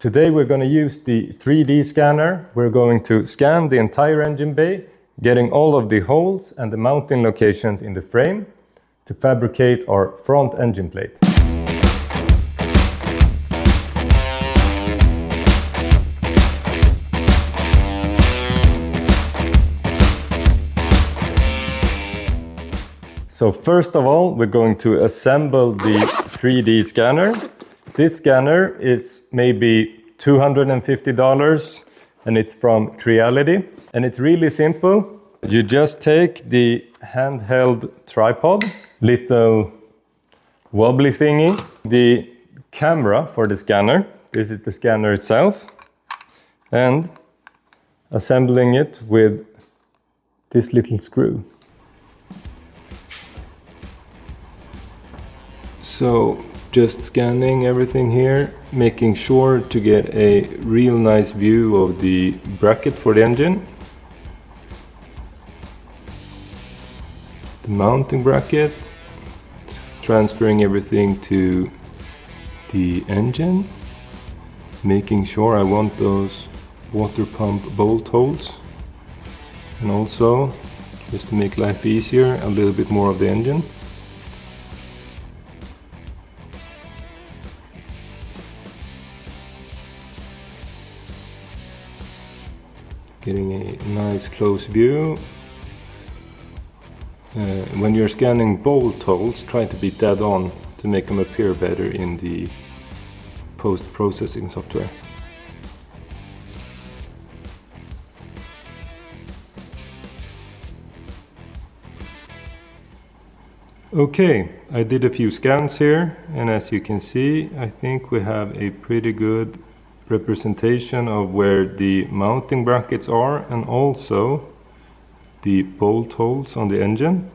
Today we're going to use the 3D scanner. We're going to scan the entire engine bay, getting all of the holes and the mounting locations in the frame to fabricate our front engine plate. So first of all, we're going to assemble the 3D scanner. This scanner is maybe $250 and it's from Creality. And it's really simple. You just take the handheld tripod, little wobbly thingy, the camera for the scanner. This is the scanner itself. And assembling it with this little screw. So just scanning everything here, making sure to get a real nice view of the bracket for the engine. The mounting bracket, transferring everything to the engine, making sure I want those water pump bolt holes, and also, just to make life easier, a little bit more of the engine. Getting a nice close view. When you're scanning bolt holes, try to be dead on to make them appear better in the post-processing software. Okay, I did a few scans here, and as you can see, I think we have a pretty good representation of where the mounting brackets are and also the bolt holes on the engine.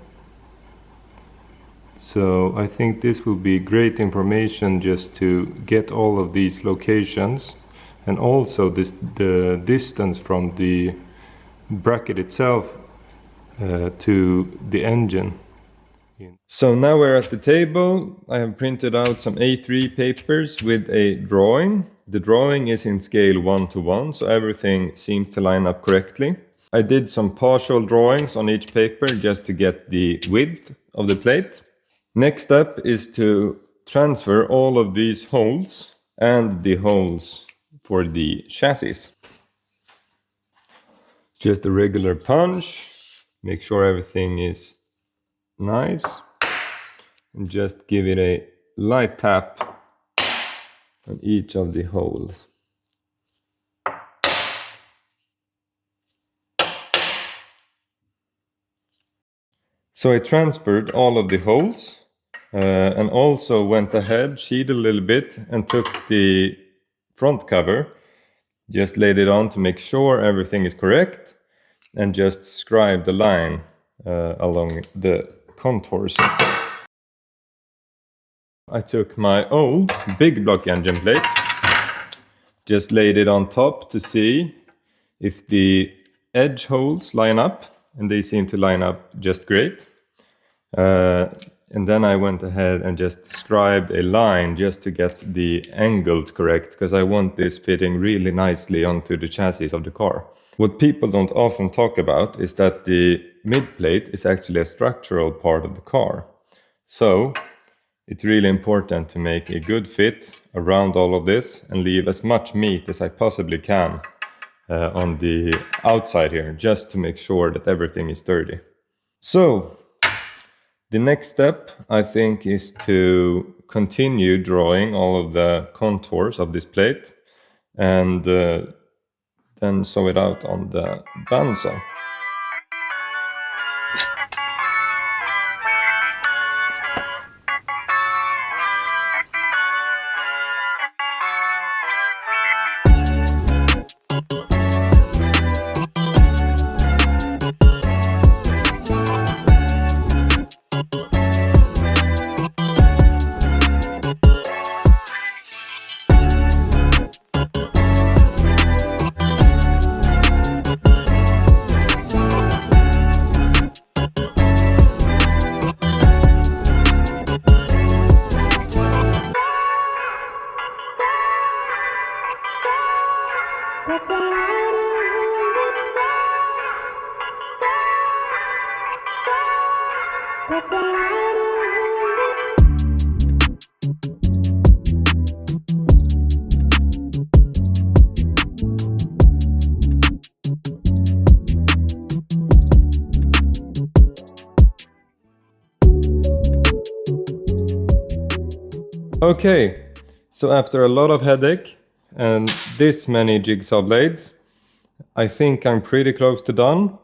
So I think this will be great information just to get all of these locations, and also the distance from the bracket itself to the engine. So now we're at the table. I have printed out some A3 papers with a drawing. The drawing is in scale 1:1, so everything seems to line up correctly. I did some partial drawings on each paper just to get the width of the plate. Next step is to transfer all of these holes and the holes for the chassis. Just a regular punch, make sure everything is nice, and just give it a light tap on each of the holes. So I transferred all of the holes and also went ahead, cheated a little bit and took the front cover, just laid it on to make sure everything is correct, and just scribed the line along the contours. I took my old big block engine plate, just laid it on top to see if the edge holes line up, and they seem to line up just great. And then I went ahead and just scribed a line just to get the angles correct, because I want this fitting really nicely onto the chassis of the car. What people don't often talk about is that the mid plate is actually a structural part of the car. So it's really important to make a good fit around all of this and leave as much meat as I possibly can on the outside here, just to make sure that everything is sturdy. So the next step, I think, is to continue drawing all of the contours of this plate and then sew it out on the bandsaw. Okay, so after a lot of headache and this many jigsaw blades, I think I'm pretty close to done.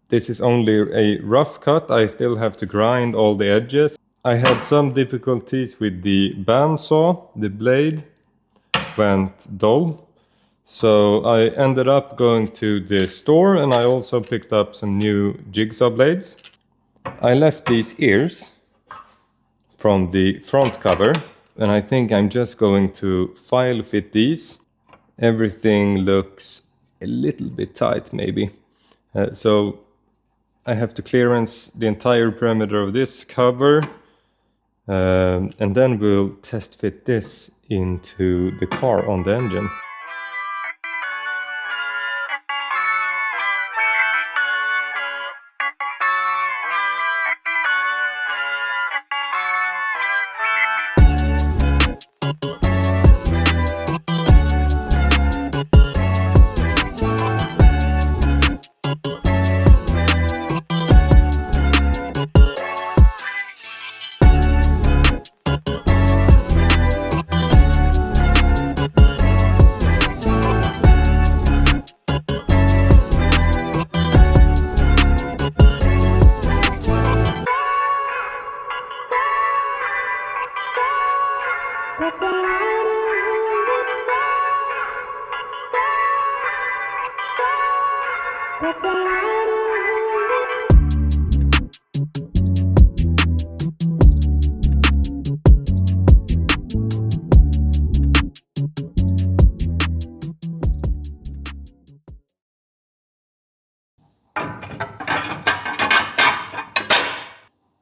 This is only a rough cut. I still have to grind all the edges. I had some difficulties with the bandsaw. The blade went dull. So I ended up going to the store and I also picked up some new jigsaw blades. I left these ears from the front cover and I think I'm just going to file fit these. Everything looks a little bit tight maybe. So I have to clearance the entire perimeter of this cover and then we'll test fit this into the car on the engine.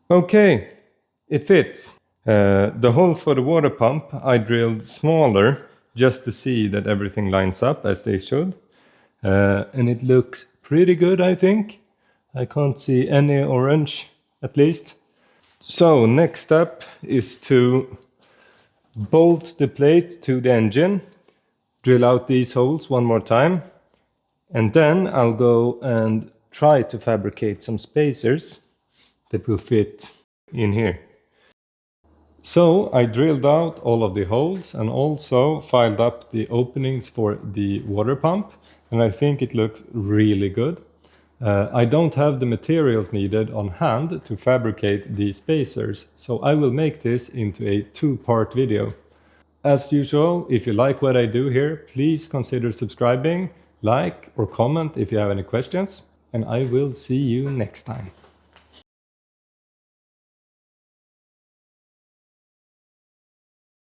Okay, it fits. The holes for the water pump I drilled smaller just to see that everything lines up as they should. And it looks pretty good, I think. I can't see any orange, at least. So next step is to bolt the plate to the engine, drill out these holes one more time, and then I'll go and try to fabricate some spacers that will fit in here. So I drilled out all of the holes and also filed up the openings for the water pump, and I think it looks really good. I don't have the materials needed on hand to fabricate the spacers, so I will make this into a two-part video. As usual, if you like what I do here, please consider subscribing, like or comment if you have any questions, and I will see you next time.